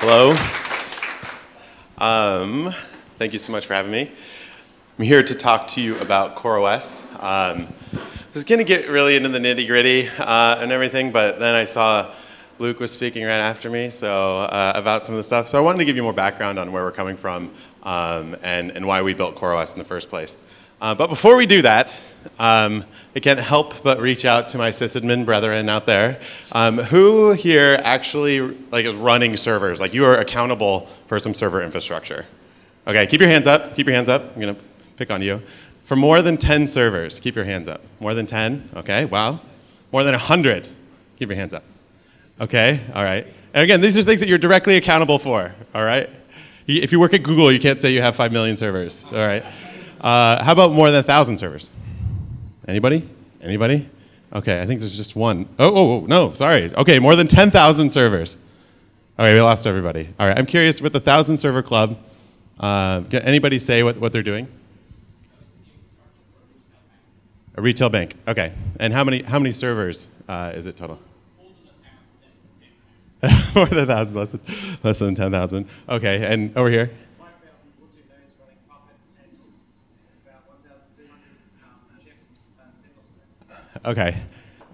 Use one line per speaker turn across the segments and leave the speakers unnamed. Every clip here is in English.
Hello. Thank you so much for having me. I'm here to talk to you about CoreOS. I was going to get really into the nitty-gritty and everything, but then I saw Luke was speaking right after me about some of the stuff. So I wanted to give you more background on where we're coming from and why we built CoreOS in the first place. But before we do that, I can't help but reach out to my sysadmin brethren out there. Who here actually is running servers? Like, you are accountable for some server infrastructure. Okay, keep your hands up. Keep your hands up. I'm going to pick on you. For more than 10 servers, keep your hands up. More than 10? Okay, wow. More than 100? Keep your hands up. Okay, all right. And again, these are things that you're directly accountable for, all right? If you work at Google, you can't say you have 5 million servers, all right? How about more than 1,000 servers? Anybody? Anybody? Okay, I think there's just one. Oh, no, sorry. Okay, more than 10,000 servers. Okay, we lost everybody. All right, I'm curious, with the 1,000 server club, can anybody say what they're doing? A retail bank. Okay, and how many servers is it total? More than 1,000, less than 10,000. Okay, and over here? Okay,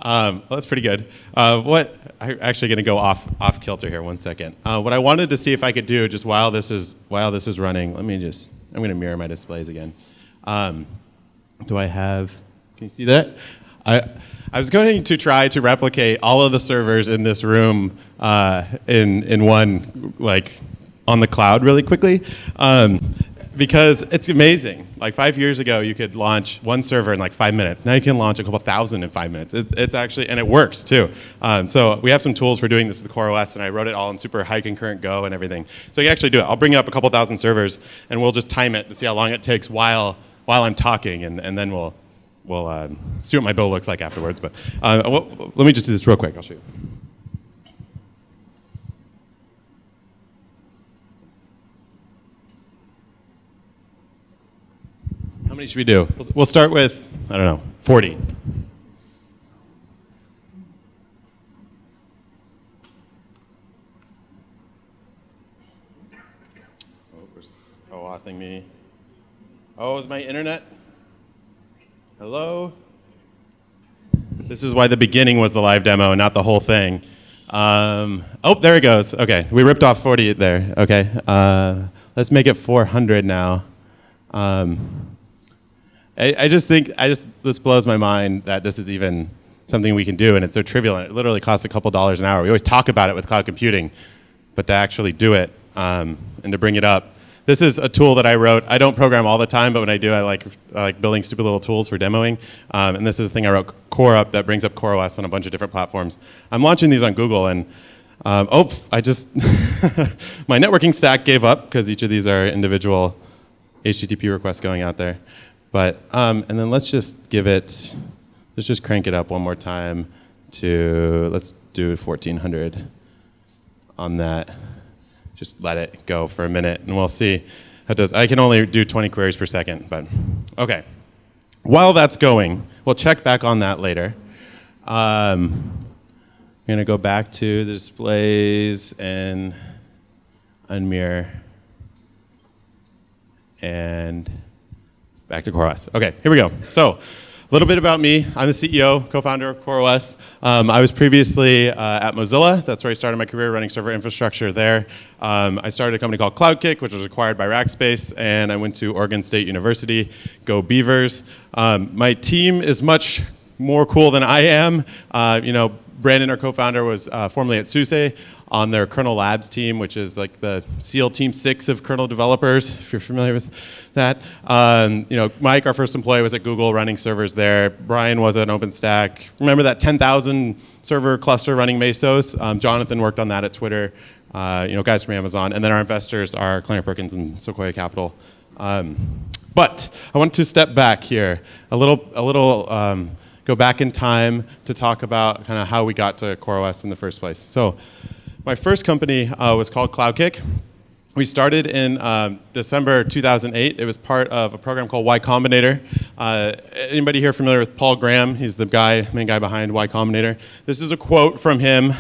well, that's pretty good. I'm actually going to go off kilter here. 1 second. What I wanted to see if I could do, just while this is running, I'm going to mirror my displays again. Do I have? Can you see that? I was going to try to replicate all of the servers in this room in one, on the cloud really quickly. Because it's amazing. Like 5 years ago, you could launch one server in 5 minutes. Now you can launch a couple thousand in 5 minutes. It's actually, and it works too. So we have some tools for doing this with CoreOS, and I wrote it all in super high concurrent Go and everything. So you can actually do it. I'll bring up a couple thousand servers, and we'll just time it to see how long it takes while I'm talking, and then we'll see what my bill looks like afterwards. But let me just do this real quick. I'll show you. How many should we do? We'll start with, 40. It's co-authing me. Oh, is my internet? Hello? This is why the beginning was the live demo and not the whole thing. Oh, there it goes. Okay, we ripped off 40 there. Okay, let's make it 400 now. This blows my mind that this is even something we can do, and it's so trivial, and it literally costs a couple dollars an hour. We always talk about it with cloud computing, but to actually do it and to bring it up. This is a tool that I wrote. I don't program all the time, but when I do, I like building stupid little tools for demoing. And this is a thing I wrote, CoreUp, that brings up CoreOS on a bunch of different platforms. I'm launching these on Google, and my networking stack gave up because each of these are individual HTTP requests going out there. But, and then let's just crank it up one more time to, let's do 1,400 on that. Just let it go for a minute, and we'll see how it does. I can only do 20 queries per second, but okay. While that's going, we'll check back on that later. I'm going to go back to the displays and unmirror, and back to CoreOS. Okay, here we go. So, a little bit about me. I'm the CEO, co-founder of CoreOS. I was previously at Mozilla. That's where I started my career, running server infrastructure there. I started a company called Cloudkick, which was acquired by Rackspace, and I went to Oregon State University. Go Beavers. My team is much more cool than I am. Brandon, our co-founder, was formerly at SUSE on their kernel labs team, which is like the SEAL Team 6 of kernel developers, if you're familiar with that. Mike, our first employee, was at Google running servers there. Brian was at OpenStack. Remember that 10,000 server cluster running Mesos? Jonathan worked on that at Twitter. Guys from Amazon. And then our investors are Kleiner Perkins and Sequoia Capital. But I want to step back here a little, go back in time to talk about kind of how we got to CoreOS in the first place. So my first company was called Cloudkick. We started in December 2008. It was part of a program called Y Combinator. Anybody here familiar with Paul Graham? He's the main guy behind Y Combinator. This is a quote from him.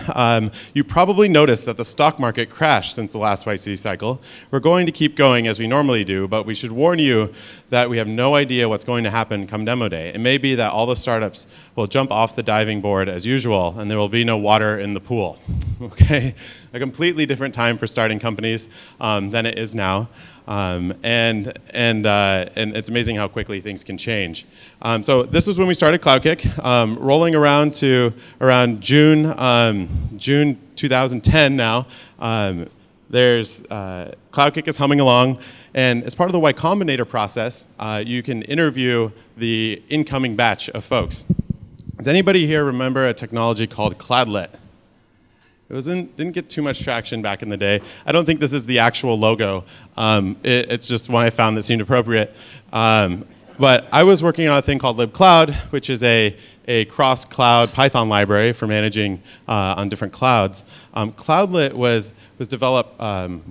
You probably noticed that the stock market crashed since the last YC cycle. We're going to keep going as we normally do, but we should warn you that we have no idea what's going to happen come demo day. It may be that all the startups will jump off the diving board as usual, and there will be no water in the pool. Okay? A completely different time for starting companies than it is now, and it's amazing how quickly things can change. So this is when we started Cloudkick, rolling around to around June 2010 now. There's Cloudkick is humming along, and as part of the Y Combinator process, you can interview the incoming batch of folks. Does anybody here remember a technology called Cloudlet? It didn't get too much traction back in the day. I don't think this is the actual logo. It's just one I found that seemed appropriate. But I was working on a thing called libcloud, which is a cross-cloud Python library for managing on different clouds. Cloudlet was developed,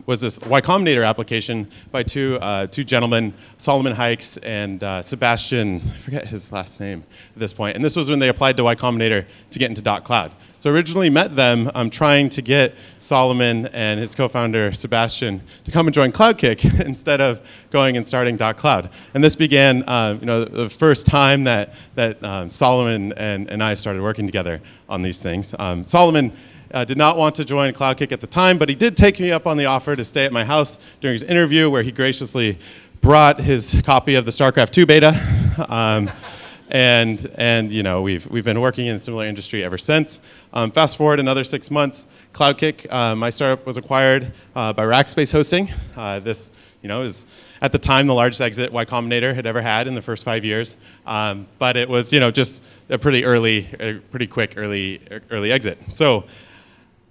was this Y Combinator application by two gentlemen, Solomon Hykes and Sebastian, I forget his last name at this point. And this was when they applied to Y Combinator to get into .cloud. So I originally met them trying to get Solomon and his co-founder Sebastian to come and join Cloudkick instead of going and starting .cloud. And this began the first time that Solomon and I started working together on these things. Solomon did not want to join Cloudkick at the time, but he did take me up on the offer to stay at my house during his interview, where he graciously brought his copy of the StarCraft 2 beta. And we've been working in a similar industry ever since. Fast forward another 6 months, Cloudkick, my startup, was acquired by Rackspace Hosting. This is at the time the largest exit Y Combinator had ever had in the first 5 years. But it was just a pretty quick early exit. So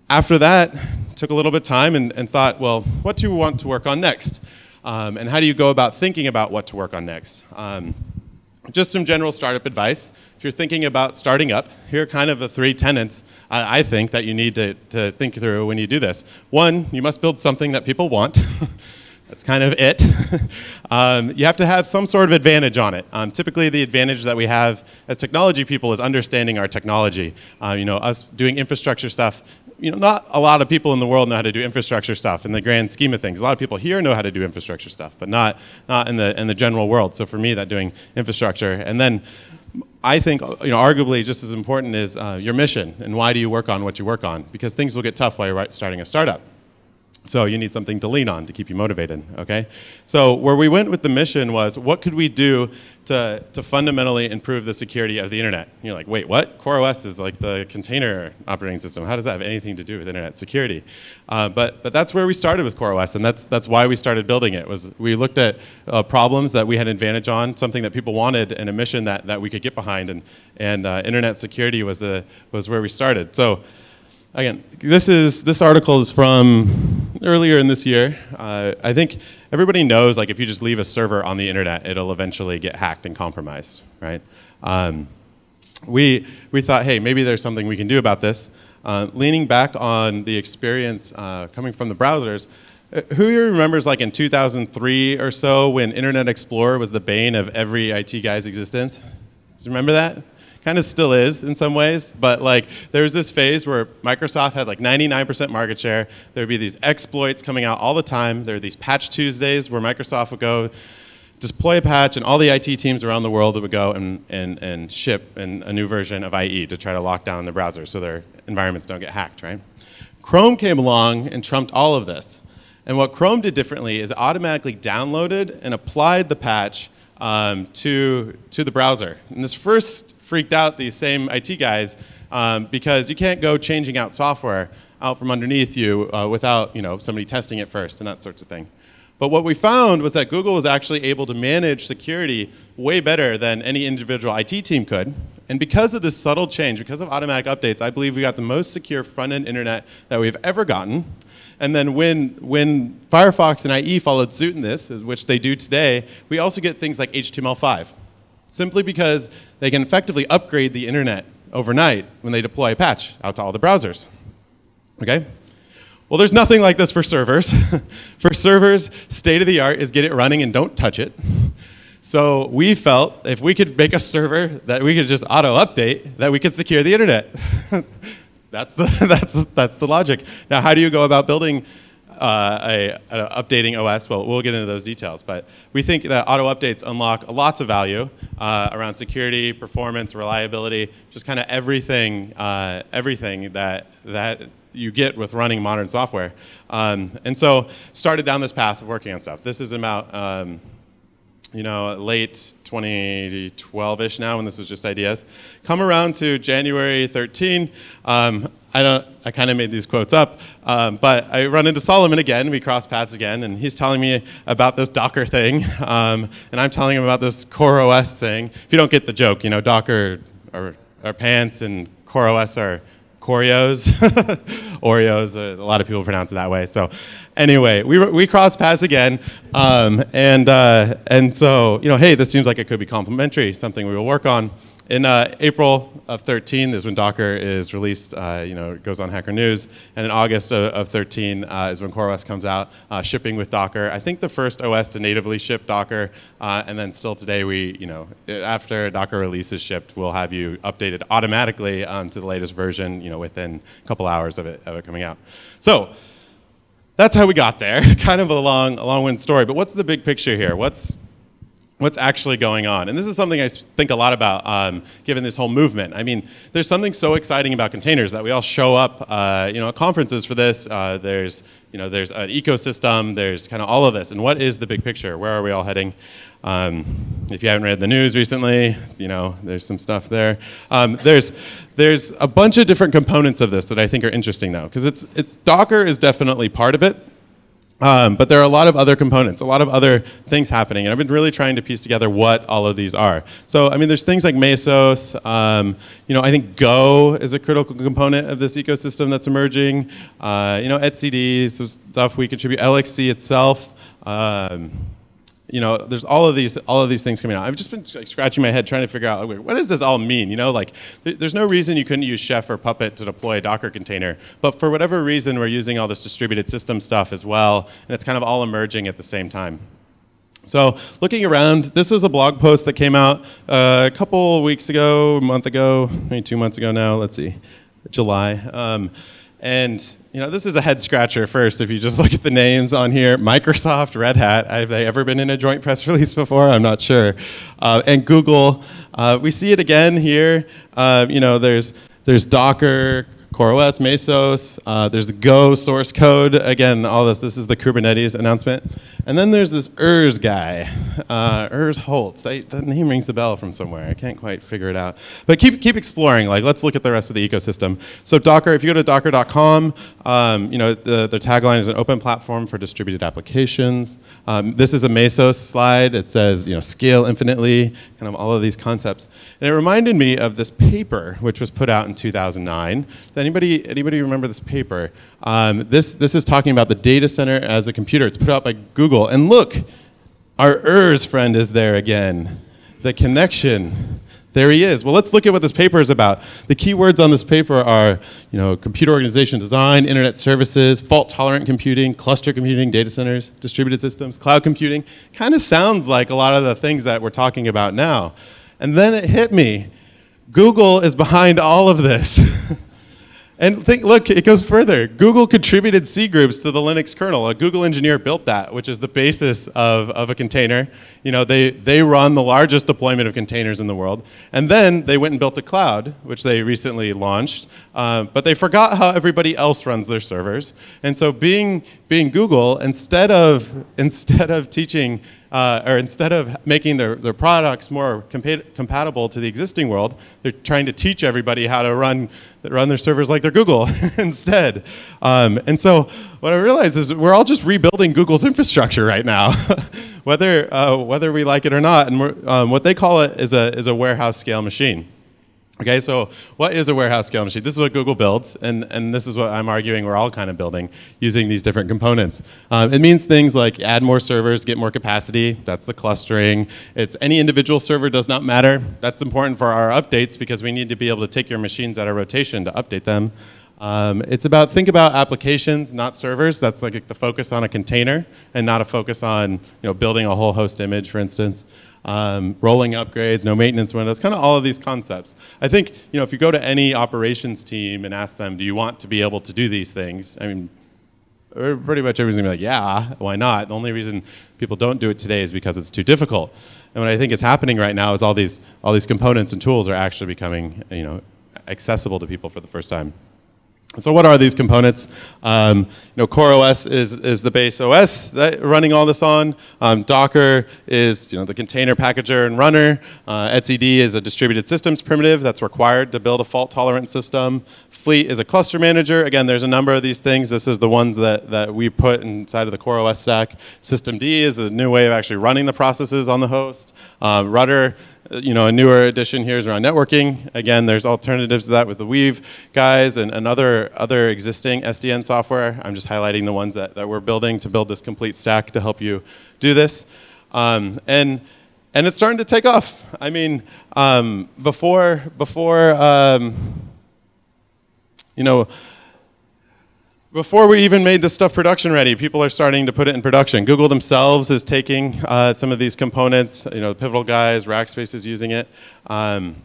after that, took a little bit of time and thought, well, what do we want to work on next? And how do you go about thinking about what to work on next? Just some general startup advice. If you're thinking about starting up, here are kind of the 3 tenets I think that you need to think through when you do this. 1, you must build something that people want. That's kind of it. You have to have some sort of advantage on it. Typically, the advantage that we have as technology people is understanding our technology. Us doing infrastructure stuff. Not a lot of people in the world know how to do infrastructure stuff in the grand scheme of things. A lot of people here know how to do infrastructure stuff, but not in the general world. So for me, that doing infrastructure. And then I think, arguably just as important is your mission and why do you work on what you work on? Because things will get tough while you're starting a startup. So you need something to lean on to keep you motivated, okay? So where we went with the mission was, what could we do to fundamentally improve the security of the internet? And you're like, wait, what? CoreOS is like the container operating system. How does that have anything to do with internet security? But that's where we started with CoreOS, and that's why we started building it. We looked at problems that we had an advantage on, something that people wanted, and a mission that we could get behind, and internet security was where we started. So. Again, this article is from earlier in this year. I think everybody knows, like, if you just leave a server on the internet, it'll eventually get hacked and compromised, right? We thought, hey, maybe there's something we can do about this. Leaning back on the experience coming from the browsers, who here remembers, like, in 2003 or so, when Internet Explorer was the bane of every IT guy's existence? Do you remember that? Kind of still is in some ways, but like there was this phase where Microsoft had like 99% market share. There would be these exploits coming out all the time. There were these patch Tuesdays where Microsoft would go deploy a patch, and all the IT teams around the world would go and ship a new version of IE to try to lock down the browser so their environments don't get hacked, right? Chrome came along and trumped all of this. And what Chrome did differently is it automatically downloaded and applied the patch to the browser. And this first freaked out these same IT guys because you can't go changing out software out from underneath you without somebody testing it first and that sorts of thing. But what we found was that Google was actually able to manage security way better than any individual IT team could. And because of this subtle change, because of automatic updates, I believe we got the most secure front-end internet that we've ever gotten. And then when Firefox and IE followed suit in this, which they do today, we also get things like HTML5. Simply because they can effectively upgrade the internet overnight when they deploy a patch out to all the browsers. Okay? Well, there's nothing like this for servers. For servers, state of the art is get it running and don't touch it. So we felt if we could make a server that we could just auto-update, that we could secure the internet. That's the logic. Now, how do you go about building updating OS? Well, we'll get into those details, but we think that auto-updates unlock lots of value around security, performance, reliability, just kind of everything that you get with running modern software. And so started down this path of working on stuff. This is about late 2012-ish now, when this was just ideas. Come around to January 13. I kind of made these quotes up, but I run into Solomon again. We cross paths again, and he's telling me about this Docker thing, and I'm telling him about this CoreOS thing. If you don't get the joke, Docker are pants, and CoreOS are Cheerios, Oreos. A lot of people pronounce it that way. So, anyway, we crossed paths again, and so hey, this seems like it could be complementary, something we will work on. In April of 13 is when Docker is released. It goes on Hacker News, and in August of 13 is when CoreOS comes out, shipping with Docker. I think the first OS to natively ship Docker, and then still today after Docker release is shipped, we'll have you updated automatically to the latest version, within a couple hours of it coming out. So that's how we got there. Kind of a long-winded story, but what's the big picture here? What's actually going on? And this is something I think a lot about, given this whole movement. I mean, there's something so exciting about containers that we all show up, at conferences for this. There's an ecosystem. There's kind of all of this. And what is the big picture? Where are we all heading? If you haven't read the news recently, there's some stuff there. There's a bunch of different components of this that I think are interesting, though, because Docker is definitely part of it. But there are a lot of other components, a lot of other things happening, and I've been really trying to piece together what all of these are. So, there's things like Mesos. I think Go is a critical component of this ecosystem that's emerging. etcd, some stuff we contribute. LXC itself. There's all of these things coming out. I've just been scratching my head trying to figure out, what does this all mean? There's no reason you couldn't use Chef or Puppet to deploy a Docker container, but for whatever reason, we're using all this distributed system stuff as well, and it's kind of all emerging at the same time. So looking around, this was a blog post that came out a couple weeks ago, a month ago, maybe 2 months ago now, let's see, July. And this is a head scratcher first. If you just look at the names on here, Microsoft, Red Hat. Have they ever been in a joint press release before? I'm not sure. And Google. We see it again here. There's Docker, CoreOS, Mesos. There's the Go source code. Again, all this. This is the Kubernetes announcement. And then there's this Urs guy, Urs Holtz. The name rings a bell from somewhere. I can't quite figure it out. But keep exploring. Let's look at the rest of the ecosystem. So Docker, if you go to docker.com, the tagline is an open platform for distributed applications. This is a Mesos slide. It says, scale infinitely, kind of all of these concepts. And it reminded me of this paper, which was put out in 2009. Anybody remember this paper? This is talking about the data center as a computer. It's put out by Google. And look, our Urs friend is there again. The connection. There he is. Well, let's look at what this paper is about. The keywords on this paper are, computer organization design, internet services, fault-tolerant computing, cluster computing, data centers, distributed systems, cloud computing. Kind of sounds like a lot of the things that we're talking about now. And then it hit me. Google is behind all of this. And look, it goes further. Google contributed C groups to the Linux kernel. A Google engineer built that, which is the basis of a container. They run the largest deployment of containers in the world. And then they went and built a cloud, which they recently launched. But they forgot how everybody else runs their servers. And so being Google, instead of teaching instead of making their products more compatible to the existing world, they're trying to teach everybody how to run their servers like they're Google instead. And so what I realized is we're all just rebuilding Google's infrastructure right now, whether we like it or not. And what they call it is a warehouse scale machine. Okay, so what is a warehouse scale machine? This is what Google builds, and this is what I'm arguing we're all kind of building using these different components. It means things like add more servers, get more capacity. That's the clustering. It's any individual server does not matter. That's important for our updates because we need to be able to take your machines out of rotation to update them. Think about applications, not servers. That's like the focus on a container and not a focus on building a whole host image, for instance. Rolling upgrades, no maintenance windows, kind of all of these concepts. I think if you go to any operations team and ask them, do you want to be able to do these things? I mean, pretty much everyone's gonna be like, yeah, why not? The only reason people don't do it today is because it's too difficult. And what I think is happening right now is all these components and tools are actually becoming accessible to people for the first time. So what are these components? CoreOS is the base OS that running all this on. Docker is the container packager and runner. etcd is a distributed systems primitive that's required to build a fault-tolerant system. Fleet is a cluster manager. Again, there's a number of these things. This is the ones that we put inside of the CoreOS stack. Systemd is a new way of actually running the processes on the host. Rudder, a newer addition here is around networking. Again, there's alternatives to that with the Weave guys and other existing SDN software. I'm just highlighting the ones that we're building to build this complete stack to help you do this. And it's starting to take off. I mean, before we even made this stuff production ready, people are starting to put it in production. Google themselves is taking some of these components, the Pivotal guys, Rackspace is using it. And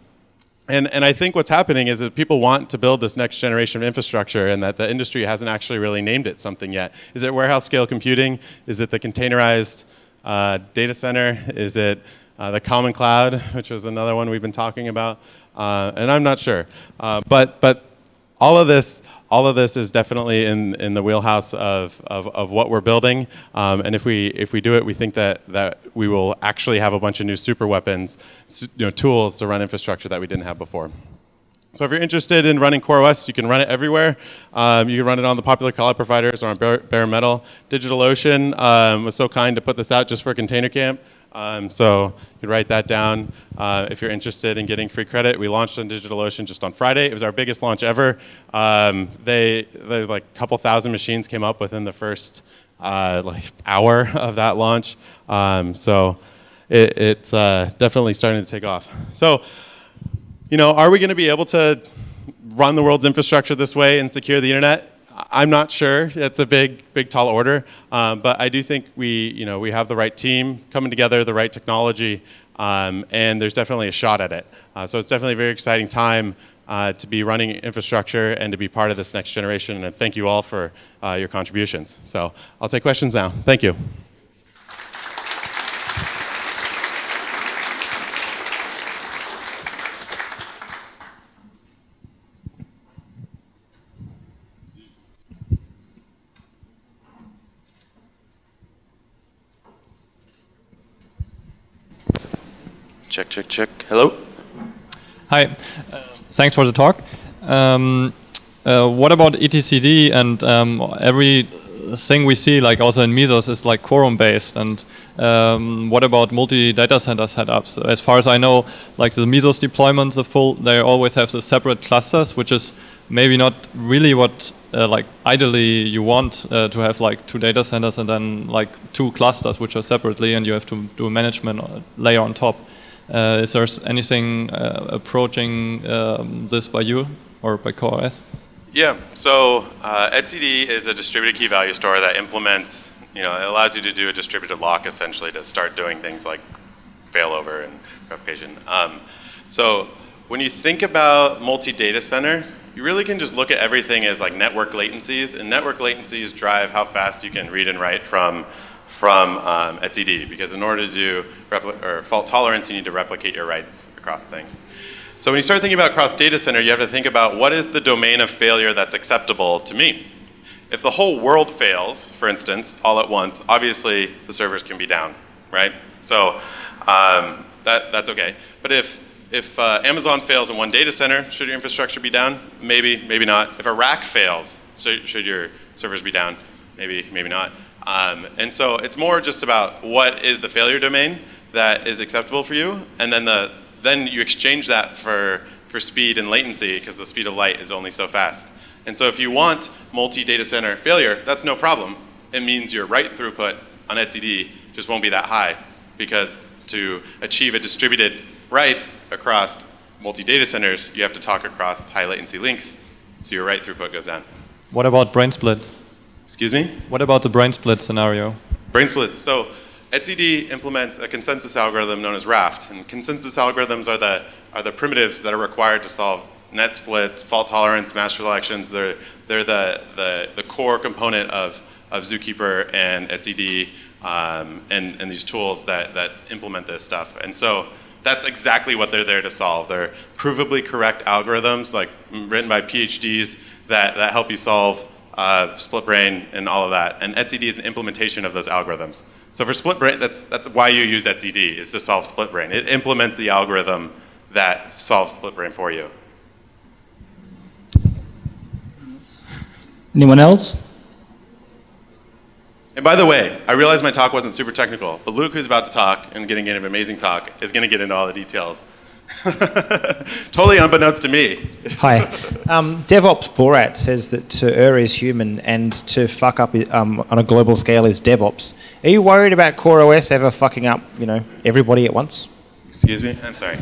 I think what's happening is that people want to build this next generation of infrastructure and that the industry hasn't actually really named it something yet. Is it warehouse scale computing? Is it the containerized data center? Is it the common cloud, which was another one we've been talking about? And I'm not sure. But all of this is definitely in the wheelhouse of what we're building, and if we do it, we think that we will actually have a bunch of new super weapons, tools to run infrastructure that we didn't have before. So if you're interested in running CoreOS, you can run it everywhere. You can run it on the popular cloud providers or on bare metal. DigitalOcean was so kind to put this out just for Container Camp. So you can write that down if you're interested in getting free credit. We launched on DigitalOcean just on Friday. It was our biggest launch ever. There's like a couple thousand machines came up within the first hour of that launch. So it's definitely starting to take off. So are we going to be able to run the world's infrastructure this way and secure the internet? I'm not sure. It's a big, tall order, but I do think we have the right team coming together, the right technology, and there's definitely a shot at it. So it's definitely a very exciting time to be running infrastructure and to be part of this next generation. And thank you all for your contributions. So I'll take questions now. Thank you. Check, check, check. Hello?
Hi. Thanks for the talk. What about etcd and everything we see, like also in Mesos, is like quorum based? And what about multi-data center setups? As far as I know, like the Mesos deployments, they always have the separate clusters, which is maybe not really what like ideally you want to have like 2 data centers and then like 2 clusters which are separately, and you have to do a management layer on top. Is there anything approaching this by you or by CoreOS?
Yeah, so etcd is a distributed key value store that implements, it allows you to do a distributed lock essentially to start doing things like failover and replication. So when you think about multi-data center, you really can just look at everything as like network latencies, and network latencies drive how fast you can read and write from etcd, because in order to do fault tolerance, you need to replicate your writes across things. So when you start thinking about cross data center, you have to think about what is the domain of failure that's acceptable to me. If the whole world fails, for instance, all at once, obviously the servers can be down, right? So that's okay. But if Amazon fails in one data center, should your infrastructure be down? Maybe, maybe not. If a rack fails, should your servers be down? Maybe, maybe not. And so it's more just about what is the failure domain that is acceptable for you, and then you exchange that for speed and latency, because the speed of light is only so fast. And so if you want multi-data center failure, that's no problem. It means your write throughput on etcd just won't be that high, because to achieve a distributed write across multi-data centers, you have to talk across high latency links, So your write throughput goes down.
What about brain split?
Excuse me?
What about the brain split scenario?
Brain splits. So etcd implements a consensus algorithm known as Raft. And consensus algorithms are the primitives that are required to solve net split, fault tolerance, master selections. They're the core component of Zookeeper and etcd and these tools that implement this stuff. And so that's exactly what they're there to solve. They're provably correct algorithms, like written by PhDs that help you solve split brain and all of that. And etcd is an implementation of those algorithms. So for split brain, that's why you use etcd, is to solve split brain. It implements the algorithm that solves split brain for you.
Anyone else?
And by the way, I realize my talk wasn't super technical, but Luke, who's about to talk and getting an amazing talk, is going to get into all the details. Totally unbeknownst to me.
Hi. DevOps Borat says that to err is human and to fuck up on a global scale is DevOps. Are you worried about CoreOS ever fucking up, everybody at once?
Excuse me? I'm sorry.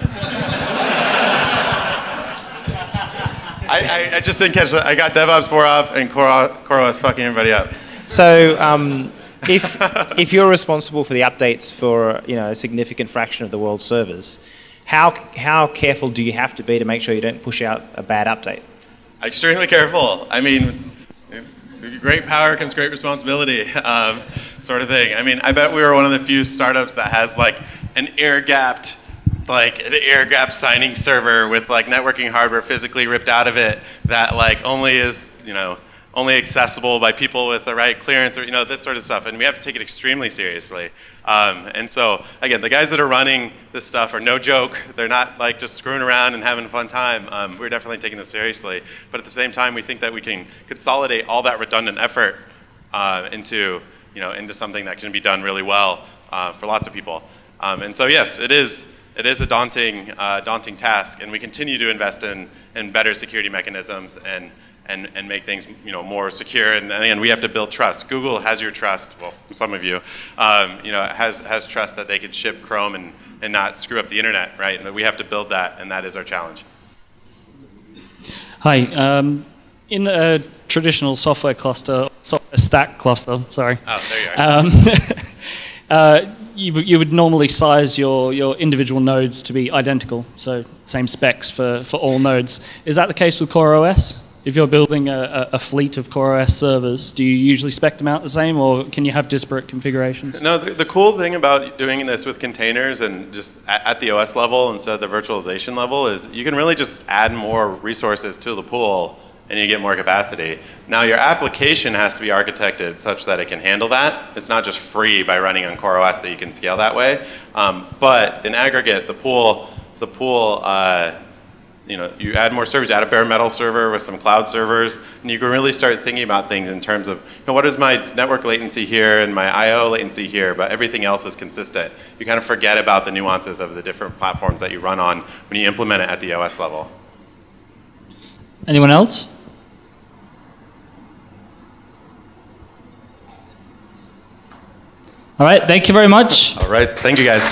I just didn't catch that. I got DevOps Borat and CoreOS fucking everybody up.
So if you're responsible for the updates for a significant fraction of the world's servers, how careful do you have to be to make sure you don't push out a bad update?
Extremely careful. I mean, great power comes great responsibility, sort of thing. I mean, I bet we were one of the few startups that has like an air-gapped signing server with like networking hardware physically ripped out of it that like only is, only accessible by people with the right clearance or, this sort of stuff. And we have to take it extremely seriously. And so, again, the guys that are running this stuff are no joke. They're not like just screwing around and having a fun time. We're definitely taking this seriously. But at the same time, we think that we can consolidate all that redundant effort into something that can be done really well for lots of people. And so, yes, it is a daunting task. And we continue to invest in better security mechanisms and make things more secure, and again, we have to build trust. Google has your trust, well, some of you, has trust that they could ship Chrome and not screw up the internet, right? But we have to build that, and that is our challenge.
Hi, in a traditional software stack cluster, sorry.
Oh, there you are.
You would normally size your individual nodes to be identical, so same specs for all nodes. Is that the case with CoreOS? If you're building a fleet of CoreOS servers, do you usually spec them out the same, or can you have disparate configurations?
No, the cool thing about doing this with containers and just at the OS level instead of the virtualization level is you can really just add more resources to the pool and you get more capacity. Now your application has to be architected such that it can handle that. It's not just free by running on CoreOS that you can scale that way. But in aggregate, the pool you add more servers, you add a bare metal server with some cloud servers, and you can really start thinking about things in terms of, what is my network latency here and my I/O latency here, but everything else is consistent. You kind of forget about the nuances of the different platforms that you run on when you implement it at the OS level.
Anyone else? All right, thank you very much.
All right, thank you guys.